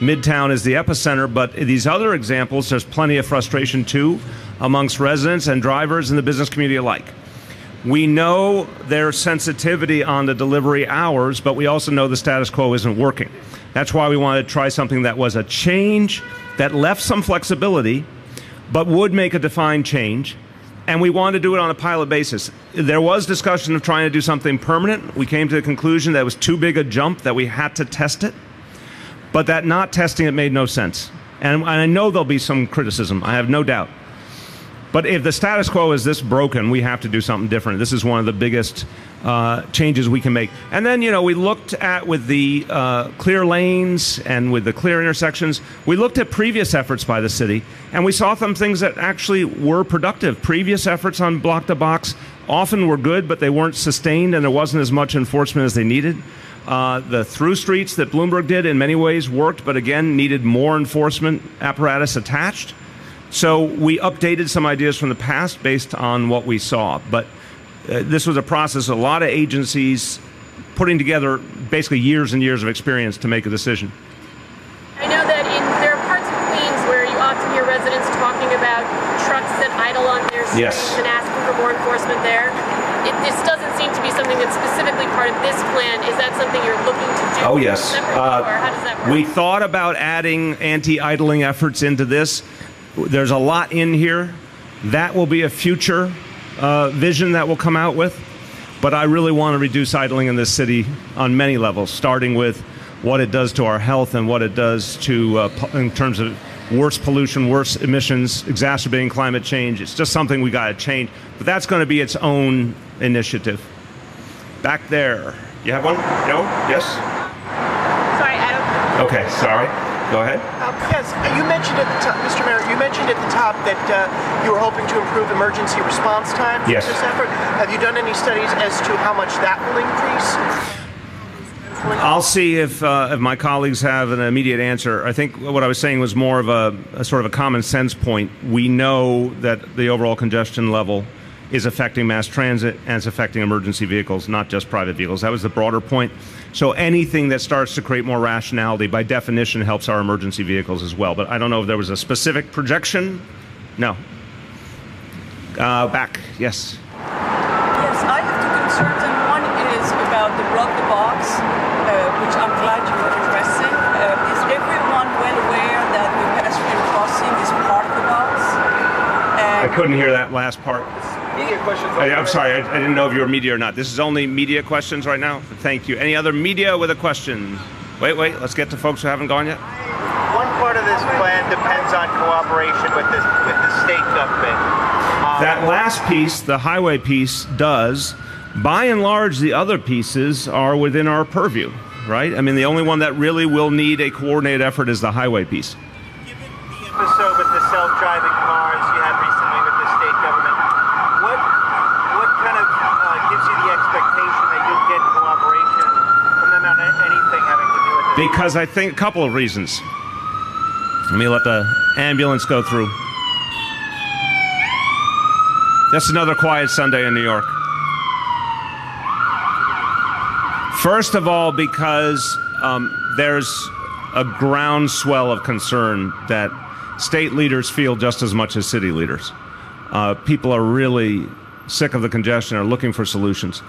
Midtown is the epicenter, but these other examples, there's plenty of frustration too amongst residents and drivers and the business community alike. We know their sensitivity on the delivery hours, but we also know the status quo isn't working. That's why we wanted to try something that was a change that left some flexibility, but would make a defined change. And we wanted to do it on a pilot basis. There was discussion of trying to do something permanent. We came to the conclusion that it was too big a jump, that we had to test it, but that not testing it made no sense. And I know there'll be some criticism, I have no doubt. But if the status quo is this broken, we have to do something different. This is one of the biggest changes we can make. And then, we looked at, with the clear lanes and with the clear intersections, we looked at previous efforts by the city, and we saw some things that actually were productive. Previous efforts on block-to-box often were good, but they weren't sustained, and there wasn't as much enforcement as they needed. The through streets that Bloomberg did in many ways worked, but again, needed more enforcement apparatus attached. So we updated some ideas from the past based on what we saw. But this was a process, a lot of agencies putting together basically years and years of experience to make a decision. I know that there are parts of Queens where you often hear residents talking about trucks that idle on their streets and asking for more enforcement there. This doesn't seem to be something that's specifically part of this plan. Is that something you're looking to do? Oh, yes. Or how does that work? We thought about adding anti-idling efforts into this. There's a lot in here. That will be a future vision that we'll come out with. But I really want to reduce idling in this city on many levels, starting with what it does to our health and what it does to, in terms of worse pollution, worse emissions, exacerbating climate change. It's just something we got to change. But that's going to be its own initiative. Back there. You have one? No? Yes? Sorry, I don't... Okay, sorry. Go ahead. Yes, you mentioned at the top, Mr. Mayor, you mentioned at the top that you were hoping to improve emergency response time for this effort. Have you done any studies as to how much that will increase? I'll see if my colleagues have an immediate answer. I think what I was saying was more of a sort of a common sense point. We know that the overall congestion level is affecting mass transit and it's affecting emergency vehicles, not just private vehicles. That was the broader point. So anything that starts to create more rationality, by definition, helps our emergency vehicles as well. But I don't know if there was a specific projection. No. Back. Yes. Yes, I have two concerns, and one is about the block-the-box, which I'm glad you were addressing. Is everyone well aware that the pedestrian crossing is part of the box? I couldn't hear that last part. Media questions. I'm sorry, I didn't know if you were media or not. This is only media questions right now? Thank you. Any other media with a question? Wait, let's get to folks who haven't gone yet. One part of this plan depends on cooperation with the state government. That last piece, the highway piece, does. By and large, the other pieces are within our purview. right? I mean, the only one that really will need a coordinated effort is the highway piece. Given the episode with the self-driving cars you had recently with the state government, what kind of gives you the expectation that you'll get cooperation from them on anything having to do with it? Because I think a couple of reasons. Let me let the ambulance go through. Just another quiet Sunday in New York. First of all, because there's a groundswell of concern that state leaders feel just as much as city leaders. People are really sick of the congestion, are looking for solutions.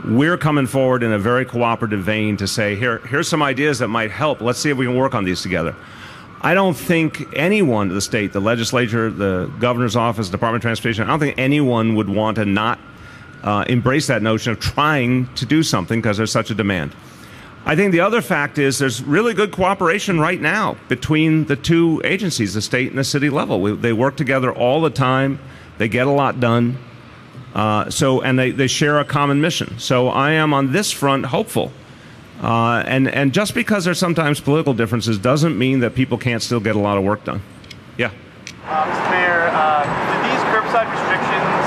We're coming forward in a very cooperative vein to say, here's some ideas that might help. Let's see if we can work on these together. I don't think anyone, the state, the legislature, the governor's office, Department of Transportation, I don't think anyone would want to not embrace that notion of trying to do something because there's such a demand. I think the other fact is there's really good cooperation right now between the two agencies, the state and the city level. They work together all the time. They get a lot done. And they share a common mission. So I am on this front hopeful. And just because there's sometimes political differences doesn't mean that people can't still get a lot of work done. Yeah. Mr. Mayor, do these curbside restrictions,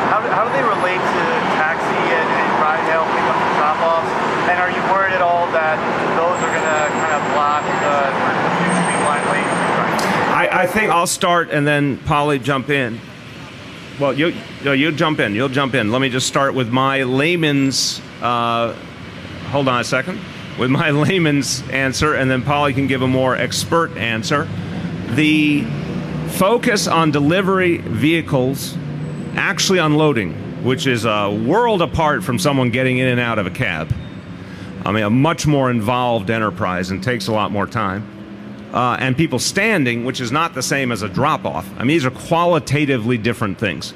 how do they relate to taxi and ride hail pickup and drop-offs? And are you worried at all that those are going to kind of block the streamlined lanes? I think I'll start and then Polly jump in. Well, you jump in. You'll jump in. Let me just start with my layman's. Hold on a second. With my layman's answer, and then Polly can give a more expert answer. The focus on delivery vehicles actually unloading, which is a world apart from someone getting in and out of a cab. I mean, a much more involved enterprise and takes a lot more time. And people standing, which is not the same as a drop-off. I mean, these are qualitatively different things.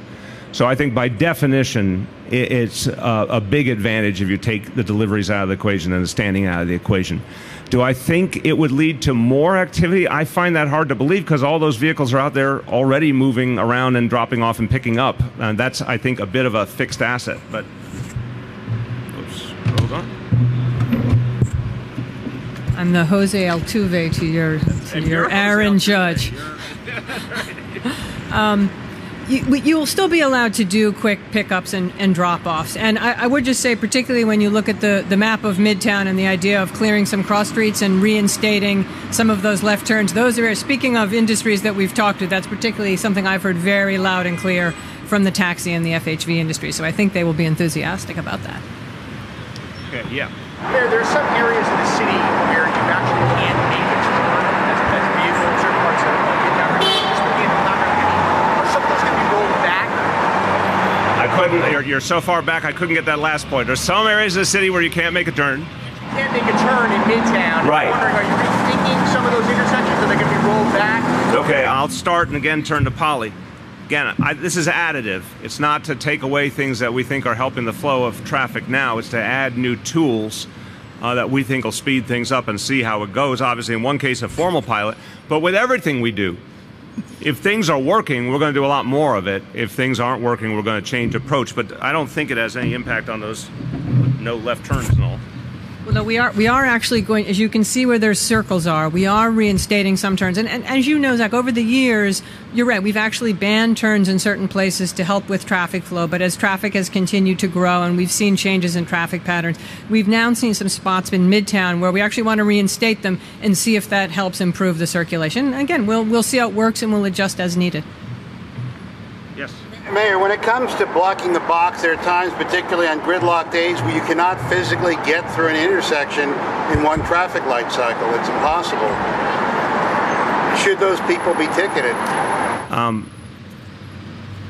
So I think by definition, it's a big advantage if you take the deliveries out of the equation and the standing out of the equation. Do I think it would lead to more activity? I find that hard to believe because all those vehicles are out there already moving around and dropping off and picking up. And that's, I think, a bit of a fixed asset. But, oops, hold on. I'm the Jose Altuve to your Aaron Judge. You will still be allowed to do quick pickups and drop-offs. And I would just say, particularly when you look at the map of Midtown and the idea of clearing some cross streets and reinstating some of those left turns, those are, speaking of industries that we've talked to, that's particularly something I've heard very loud and clear from the taxi and the FHV industry. So I think they will be enthusiastic about that. Okay, yeah. There are some areas of the city where you actually can't make a turn as a vehicle in certain parts of Midtown. Are some of those going to be rolled back? I couldn't. You're so far back. I couldn't get that last point. There's some areas of the city where you can't make a turn. You can't make a turn in Midtown. Right. I'm wondering, are you rethinking some of those intersections? Are they going to be rolled back? Okay, I'll start and again turn to Polly. Again, this is additive. It's not to take away things that we think are helping the flow of traffic now. It's to add new tools that we think will speed things up and see how it goes. Obviously, in one case, a formal pilot. But with everything we do, if things are working, we're going to do a lot more of it. If things aren't working, we're going to change approach. But I don't think it has any impact on those no left turns and all. Well, no, we are actually going, as you can see where their circles are, we are reinstating some turns. And as you know, Zach, over the years, you're right, we've actually banned turns in certain places to help with traffic flow. But as traffic has continued to grow and we've seen changes in traffic patterns, we've now seen some spots in Midtown where we actually want to reinstate them and see if that helps improve the circulation. Again, we'll see how it works and we'll adjust as needed. Yes. Mayor, when it comes to blocking the box, there are times, particularly on gridlock days, where you cannot physically get through an intersection in one traffic light cycle. It's impossible. Should those people be ticketed?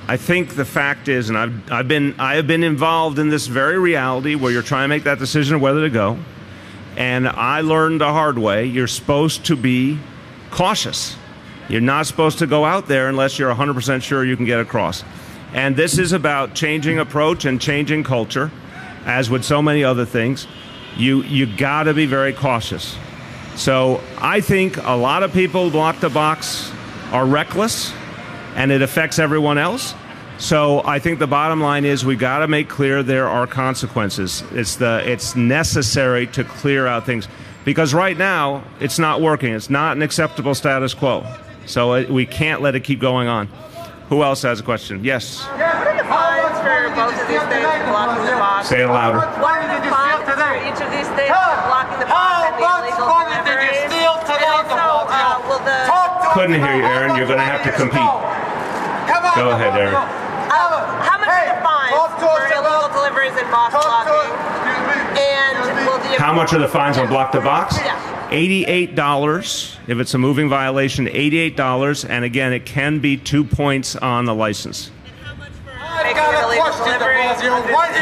I think the fact is, and I have been involved in this very reality where you're trying to make that decision of whether to go, and I learned the hard way. You're supposed to be cautious. You're not supposed to go out there unless you're 100% sure you can get across. And this is about changing approach and changing culture, as with so many other things. You got to be very cautious. So I think a lot of people block the box are reckless, and it affects everyone else. So I think the bottom line is we got to make clear there are consequences. It's necessary to clear out things, because right now it's not working. It's not an acceptable status quo. So we can't let it keep going on. Who else has a question? Yes. What are the fines for both of these things, blocking the box? Say it louder. What are the fines for each of these things, blocking the box and the illegal deliveries? And also, will the... Couldn't hear you, Aaron. You're going to have to compete. Go ahead, Aaron. How much are the fines for illegal deliveries and box blocking? And will the... How much are the fines on Block the Box? Yeah. $88 if it's a moving violation, $88, and again, it can be 2 points on the license. Making illegal deliveries.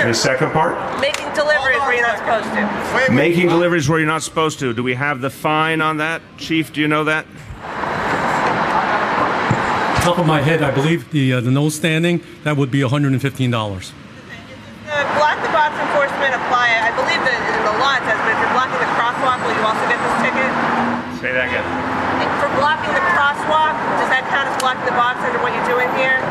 The second part? Making deliveries where you're not supposed to. Making deliveries where you're not supposed to. Do we have the fine on that? Chief, do you know that? Top of my head, I believe the no standing, that would be $115. Block the box enforcement apply. I believe that in the law it says, but if you're blocking the crosswalk, will you also get this ticket? Say that again. For blocking the crosswalk, does that count as blocking the box under what you're doing here?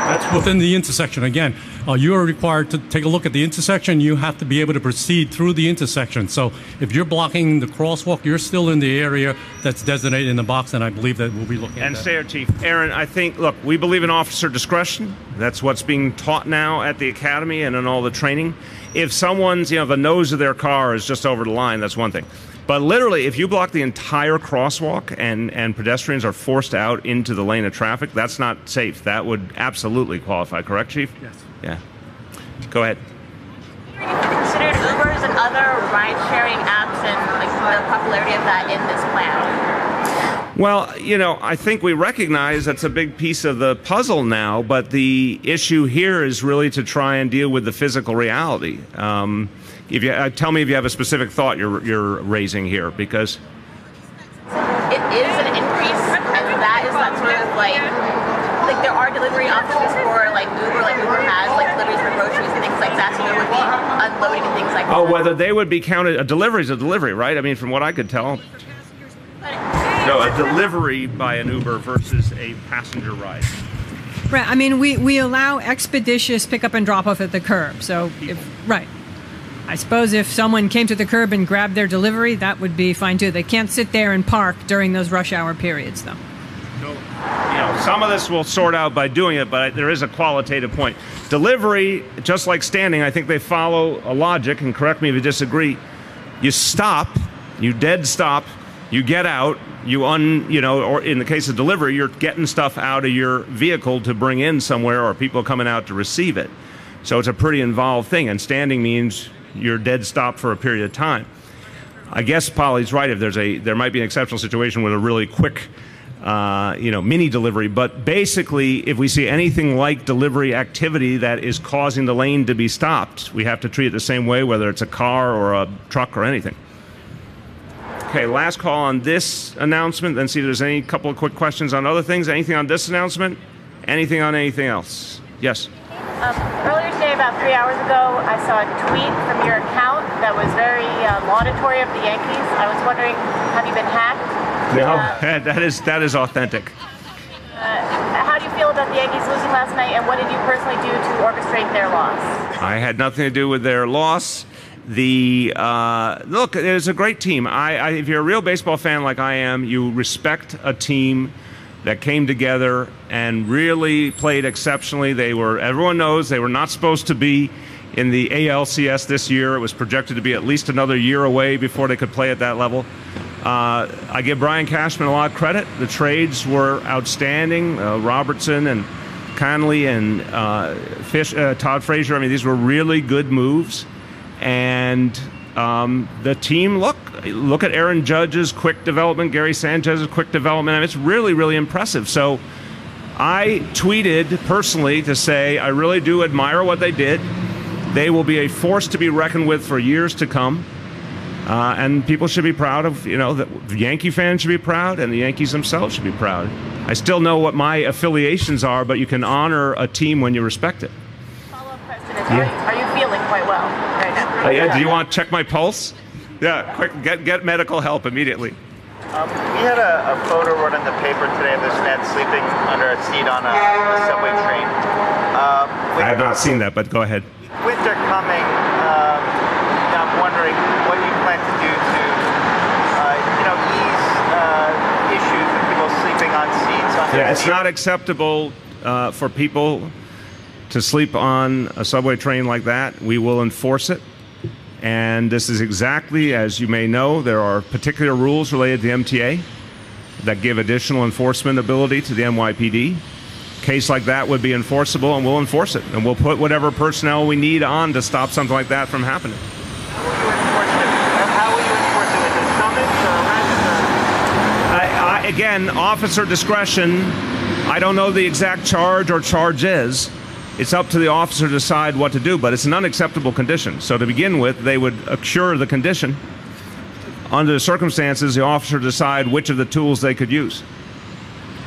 That's within the intersection. Again, you are required to take a look at the intersection. You have to be able to proceed through the intersection. So if you're blocking the crosswalk, you're still in the area that's designated in the box, and I believe that we'll be looking at that. And stay here, Chief. Aaron, I think, look, we believe in officer discretion. That's what's being taught now at the academy and in all the training. If someone's, the nose of their car is just over the line, that's one thing. But literally, if you block the entire crosswalk and pedestrians are forced out into the lane of traffic, that's not safe. That would absolutely qualify, correct, Chief? Yes. Yeah. Go ahead. Considered Ubers and other ride-sharing apps and the popularity of that in this plan? Well, I think we recognize that's a big piece of the puzzle now, but the issue here is really to try and deal with the physical reality. If you tell me if you have a specific thought you're raising here, because it is an increase, and that is that sort of like there are delivery options for Uber has deliveries for groceries and things like that, so there would be unloading and things like that. Oh, whether they would be counted, a delivery is a delivery, right? I mean, from what I could tell. No, a delivery by an Uber versus a passenger ride. Right. I mean, we allow expeditious pickup and drop off at the curb. So, right. I suppose if someone came to the curb and grabbed their delivery, that would be fine too. They can't sit there and park during those rush hour periods, though. So, some of this we'll sort out by doing it, but there is a qualitative point. Delivery, just like standing, I think they follow a logic, and correct me if you disagree. You stop, you dead stop, you get out, or in the case of delivery, you're getting stuff out of your vehicle to bring in somewhere, or people coming out to receive it. So it's a pretty involved thing, and standing means you're dead stop for a period of time. I guess Polly's right. If there might be an exceptional situation with a really quick, mini delivery. But basically, if we see anything like delivery activity that is causing the lane to be stopped, we have to treat it the same way, whether it's a car or a truck or anything. Okay, last call on this announcement. Then see if there's any couple of quick questions on other things. Anything on this announcement? Anything on anything else? Yes. Earlier today, about 3 hours ago, I saw a tweet from your account that was very laudatory of the Yankees. I was wondering, have you been hacked? No, that is authentic. How do you feel about the Yankees losing last night, and what did you personally do to orchestrate their loss? I had nothing to do with their loss. Look, it was a great team. If you're a real baseball fan like I am, you respect a team that came together and really played exceptionally. Everyone knows they were not supposed to be in the ALCS this year. It was projected to be at least another year away before they could play at that level. I give Brian Cashman a lot of credit. The trades were outstanding. Robertson and Conley and Todd Frazier. I mean, these were really good moves. And the team, look at Aaron Judge's quick development, Gary Sanchez's quick development. I mean, it's really, really impressive. So I tweeted personally to say I really do admire what they did. They will be a force to be reckoned with for years to come. And people should be proud of, the Yankee fans should be proud, and the Yankees themselves should be proud. I still know what my affiliations are, but you can honor a team when you respect it. Follow-up question is, are you feeling quite well right now? Yeah, do you want to check my pulse? Yeah, quick, get medical help immediately. We had a photo run in the paper today of this man sleeping under a seat on a subway train. I have not seen that, but go ahead. Winter coming, I'm wondering what you plan to do to, ease issues of people sleeping on seats. Yeah, it's not acceptable for people to sleep on a subway train like that. We will enforce it. And this is exactly, as you may know, there are particular rules related to MTA that give additional enforcement ability to the NYPD. A case like that would be enforceable, and we'll enforce it. And we'll put whatever personnel we need on to stop something like that from happening. How will you enforce it? With a summons or arrest? Again, officer discretion. I don't know the exact charge or charges. It's up to the officer to decide what to do, but it's an unacceptable condition. So to begin with, they would cure the condition. Under the circumstances, the officer decide which of the tools they could use.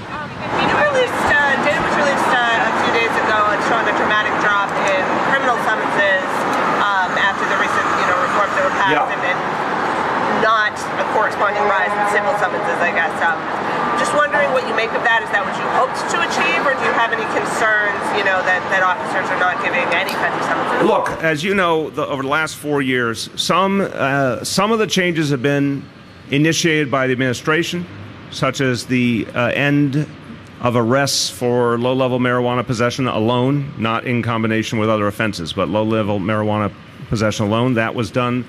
Data was released a few days ago showing a dramatic drop in criminal summonses after the recent reforms that were passed, and not a corresponding rise in civil summonses, I guess. Just wondering what you make of that. Is that what you hoped to achieve, or do you have any concerns, that officers are not giving any kind of summonses? Look, as you know, over the last 4 years, some of the changes have been initiated by the administration, such as the end of arrests for low-level marijuana possession alone, not in combination with other offenses, but low-level marijuana possession alone. That was done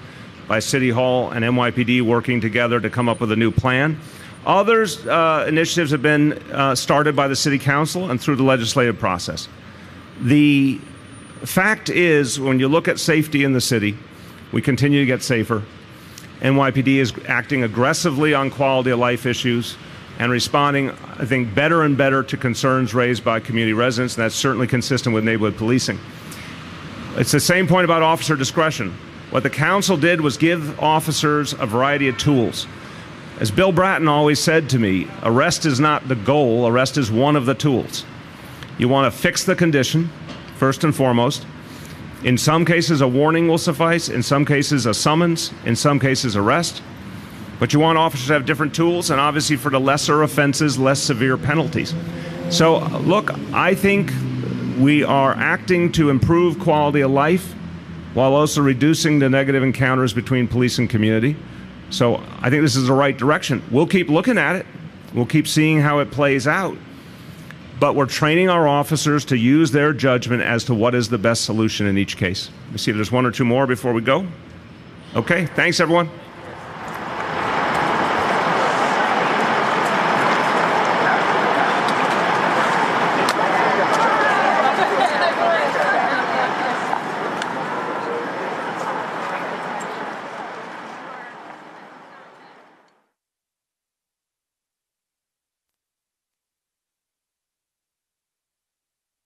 by City Hall and NYPD working together to come up with a new plan. Others initiatives have been started by the City Council and through the legislative process. The fact is, when you look at safety in the city, we continue to get safer. NYPD is acting aggressively on quality of life issues and responding, I think, better and better to concerns raised by community residents, and that's certainly consistent with neighborhood policing. It's the same point about officer discretion. What the council did was give officers a variety of tools. As Bill Bratton always said to me, arrest is not the goal, arrest is one of the tools. You want to fix the condition, first and foremost. In some cases, a warning will suffice. In some cases, a summons. In some cases, arrest. But you want officers to have different tools, and obviously for the lesser offenses, less severe penalties. So, look, I think we are acting to improve quality of life while also reducing the negative encounters between police and community. So I think this is the right direction. We'll keep looking at it. We'll keep seeing how it plays out. But we're training our officers to use their judgment as to what is the best solution in each case. Let's see if there's one or two more before we go. Okay, thanks everyone.